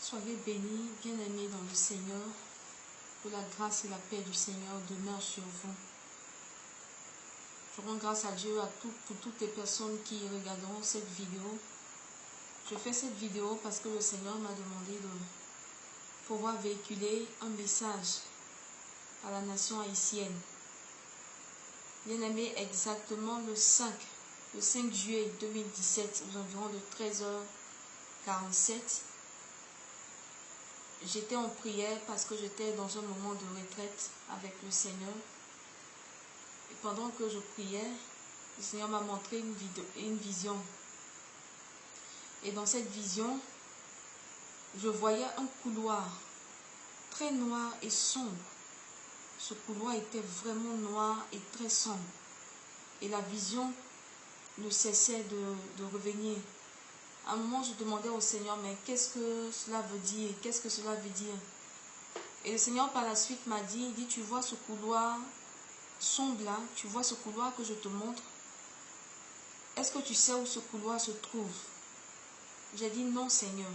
Soyez bénis, bien-aimés dans le Seigneur, que la grâce et la paix du Seigneur demeurent sur vous. Je rends grâce à Dieu pour toutes les personnes qui regarderont cette vidéo. Je fais cette vidéo parce que le Seigneur m'a demandé de pouvoir véhiculer un message à la nation haïtienne. Bien-aimés, exactement le 5 juillet 2017, aux environs de 13h47, j'étais en prière parce que j'étais dans un moment de retraite avec le Seigneur. Et pendant que je priais, le Seigneur m'a montré une vision. Et dans cette vision, je voyais un couloir très noir et sombre. Ce couloir était vraiment noir et très sombre. Et la vision ne cessait de revenir. À un moment, je demandais au Seigneur, mais qu'est-ce que cela veut dire? Qu'est-ce que cela veut dire? Et le Seigneur par la suite m'a dit, il dit, tu vois ce couloir sombre là, tu vois ce couloir que je te montre? Est-ce que tu sais où ce couloir se trouve? J'ai dit, non Seigneur.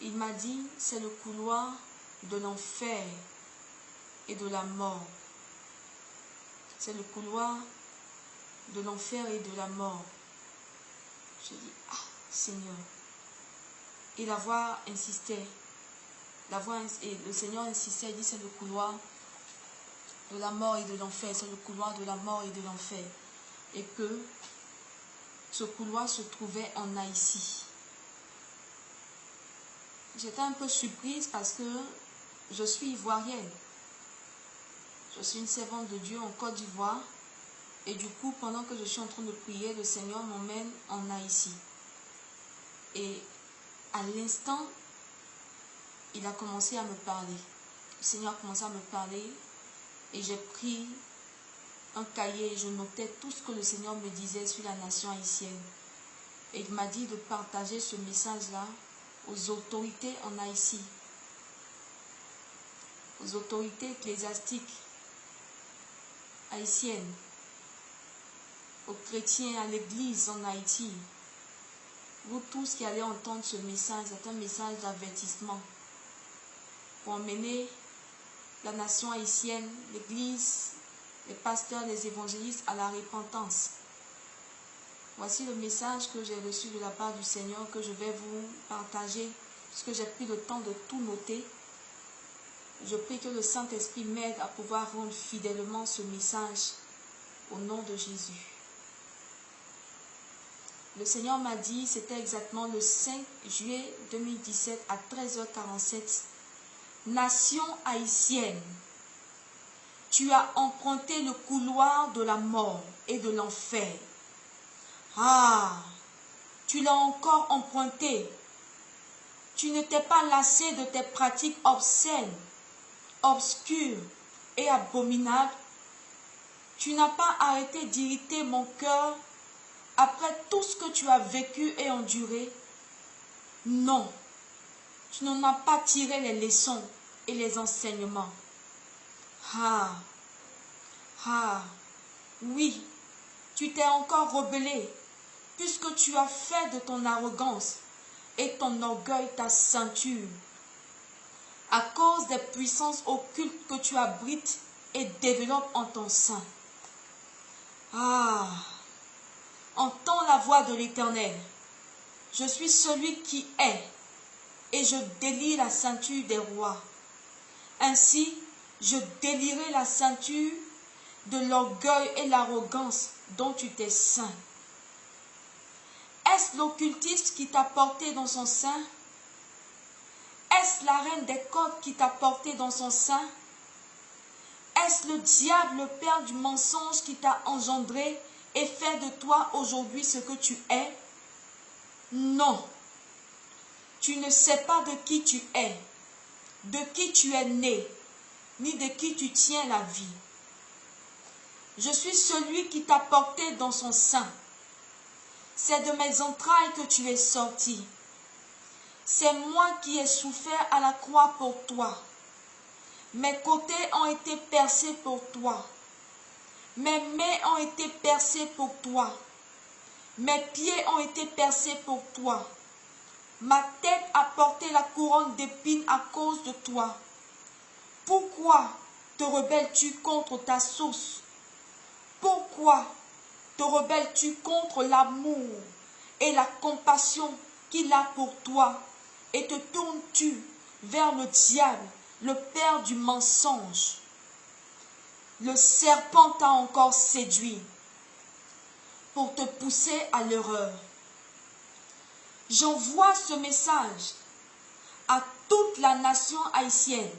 Il m'a dit, c'est le couloir de l'enfer et de la mort. C'est le couloir de l'enfer et de la mort. J'ai dit, ah Seigneur. Et la voix insistait. Et le Seigneur insistait, il dit, c'est le couloir de la mort et de l'enfer. C'est le couloir de la mort et de l'enfer. Et que ce couloir se trouvait en Haïti. J'étais un peu surprise parce que je suis ivoirienne. Je suis une servante de Dieu en Côte d'Ivoire. Et du coup, pendant que je suis en train de prier, le Seigneur m'emmène en Haïti. Et à l'instant, il a commencé à me parler. Le Seigneur a commencé à me parler. Et j'ai pris un cahier et je notais tout ce que le Seigneur me disait sur la nation haïtienne. Et il m'a dit de partager ce message-là aux autorités en Haïti, aux autorités ecclésiastiques haïtiennes, aux chrétiens, à l'église en Haïti. Vous tous qui allez entendre ce message, c'est un message d'avertissement pour emmener la nation haïtienne, l'église, les pasteurs, les évangélistes à la repentance. Voici le message que j'ai reçu de la part du Seigneur que je vais vous partager, puisque j'ai pris le temps de tout noter. Je prie que le Saint-Esprit m'aide à pouvoir rendre fidèlement ce message au nom de Jésus. Le Seigneur m'a dit, c'était exactement le 5 juillet 2017 à 13h47. Nation haïtienne, tu as emprunté le couloir de la mort et de l'enfer. Ah, tu l'as encore emprunté. Tu ne t'es pas lassé de tes pratiques obscènes, obscures et abominables. Tu n'as pas arrêté d'irriter mon cœur après tout ce que tu as vécu et enduré. Non, tu n'en as pas tiré les leçons et les enseignements. Oui, tu t'es encore rebellé, puisque tu as fait de ton arrogance et ton orgueil ta ceinture, à cause des puissances occultes que tu abrites et développes en ton sein. Entends la voix de l'Éternel. Je suis celui qui est, et je délie la ceinture des rois. Ainsi, je délierai la ceinture de l'orgueil et l'arrogance dont tu t'es ceint. Est-ce l'occultiste qui t'a porté dans son sein? Est-ce la reine des cordes qui t'a porté dans son sein? Est-ce le diable, le père du mensonge, qui t'a engendré et fait de toi aujourd'hui ce que tu es? Non. Tu ne sais pas de qui tu es, de qui tu es né, ni de qui tu tiens la vie. Je suis celui qui t'a porté dans son sein. C'est de mes entrailles que tu es sorti. C'est moi qui ai souffert à la croix pour toi. Mes côtés ont été percés pour toi. Mes mains ont été percées pour toi. Mes pieds ont été percés pour toi. Ma tête a porté la couronne d'épines à cause de toi. Pourquoi te rebelles-tu contre ta source? Pourquoi te rebelles-tu contre l'amour et la compassion qu'il a pour toi? Et te tournes-tu vers le diable, le père du mensonge? Le serpent t'a encore séduit pour te pousser à l'erreur. J'envoie ce message à toute la nation haïtienne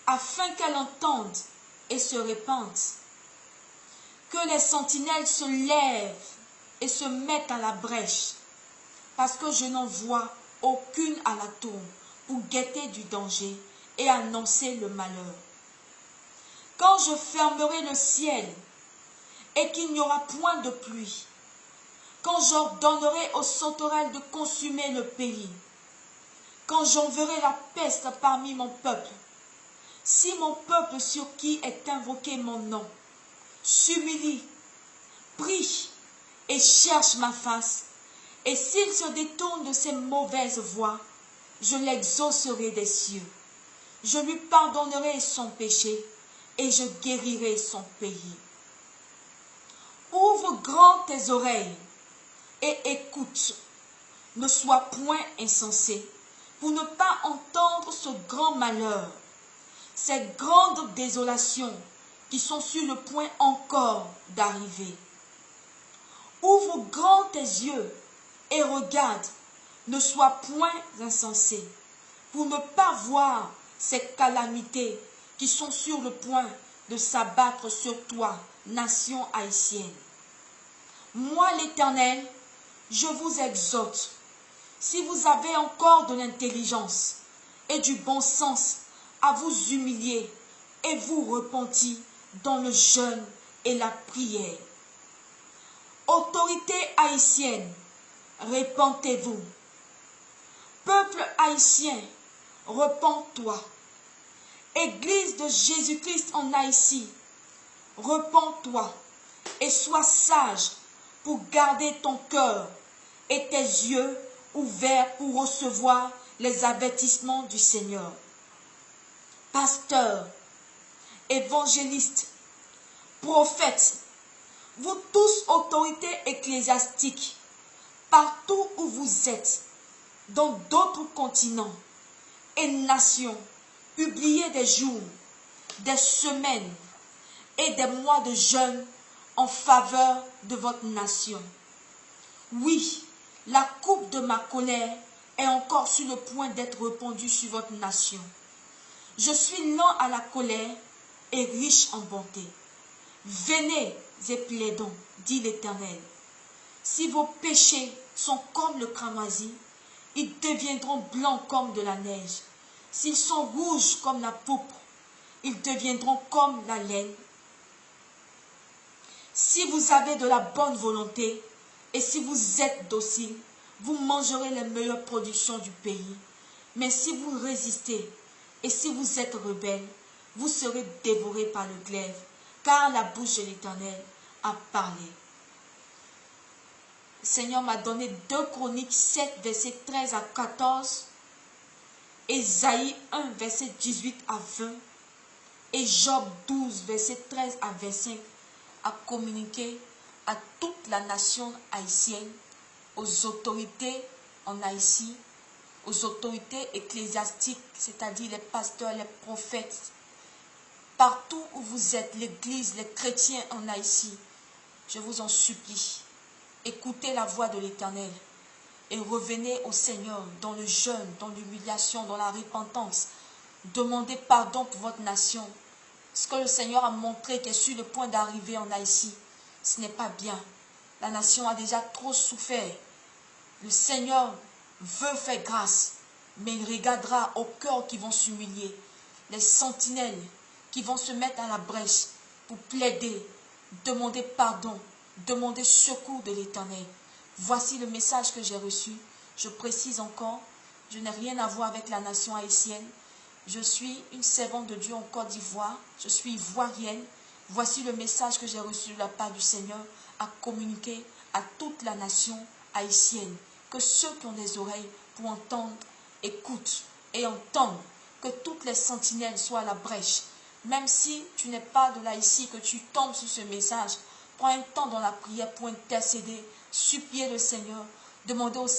afin qu'elle entende et se répande. Que les sentinelles se lèvent et se mettent à la brèche, parce que je n'en vois aucune à la tour pour guetter du danger et annoncer le malheur. Quand je fermerai le ciel et qu'il n'y aura point de pluie, quand j'ordonnerai aux sauterelles de consumer le pays, quand j'enverrai la peste parmi mon peuple, si mon peuple sur qui est invoqué mon nom s'humilie, prie et cherche ma face, et s'il se détourne de ses mauvaises voies, je l'exaucerai des cieux. Je lui pardonnerai son péché et je guérirai son pays. Ouvre grand tes oreilles et écoute. Ne sois point insensé pour ne pas entendre ce grand malheur, ces grandes désolations qui sont sur le point encore d'arriver. Ouvre grand tes yeux et regarde, ne sois point insensé pour ne pas voir ces calamités qui sont sur le point de s'abattre sur toi, nation haïtienne. Moi, l'Éternel, je vous exhorte, si vous avez encore de l'intelligence et du bon sens, à vous humilier et vous repentir dans le jeûne et la prière. Autorité haïtienne, repentez-vous. Peuple haïtien, repens-toi. Église de Jésus-Christ en Haïti, repens-toi et sois sage pour garder ton cœur et tes yeux ouverts pour recevoir les avertissements du Seigneur. Pasteurs, évangélistes, prophètes, vous tous autorités ecclésiastiques, partout où vous êtes, dans d'autres continents et nations, publiez des jours, des semaines et des mois de jeûne en faveur de votre nation. Oui, la coupe de ma colère est encore sur le point d'être répandue sur votre nation. Je suis lent à la colère et riche en bonté. Venez et plaidons, dit l'Éternel. Si vos péchés sont comme le cramoisi, ils deviendront blancs comme de la neige. S'ils sont rouges comme la pourpre, ils deviendront comme la laine. Si vous avez de la bonne volonté et si vous êtes docile, vous mangerez les meilleures productions du pays. Mais si vous résistez et si vous êtes rebelle, vous serez dévorés par le glaive, car la bouche de l'Éternel a parlé. Le Seigneur m'a donné 2 Chroniques 7, versets 13 à 14, Ésaïe 1, verset 18 à 20, et Job 12, verset 13 à 25, à communiquer à toute la nation haïtienne, aux autorités en Haïti, aux autorités ecclésiastiques, c'est-à-dire les pasteurs, les prophètes, partout où vous êtes, l'église, les chrétiens en Haïti, je vous en supplie, écoutez la voix de l'Éternel et revenez au Seigneur dans le jeûne, dans l'humiliation, dans la repentance. Demandez pardon pour votre nation. Ce que le Seigneur a montré qui est sur le point d'arriver en Haïti, ce n'est pas bien. La nation a déjà trop souffert. Le Seigneur veut faire grâce, mais il regardera aux cœurs qui vont s'humilier, les sentinelles qui vont se mettre à la brèche pour plaider, demander pardon, demander secours de l'Éternel. Voici le message que j'ai reçu. Je précise encore, je n'ai rien à voir avec la nation haïtienne. Je suis une servante de Dieu en Côte d'Ivoire. Je suis ivoirienne. Voici le message que j'ai reçu de la part du Seigneur à communiquer à toute la nation haïtienne, Que ceux qui ont des oreilles pour entendre, écoutent et entendent. Que toutes les sentinelles soient à la brèche. Même si tu n'es pas de là ici, que tu tombes sur ce message, prends un temps dans la prière pour intercéder, supplier le Seigneur, demander au Seigneur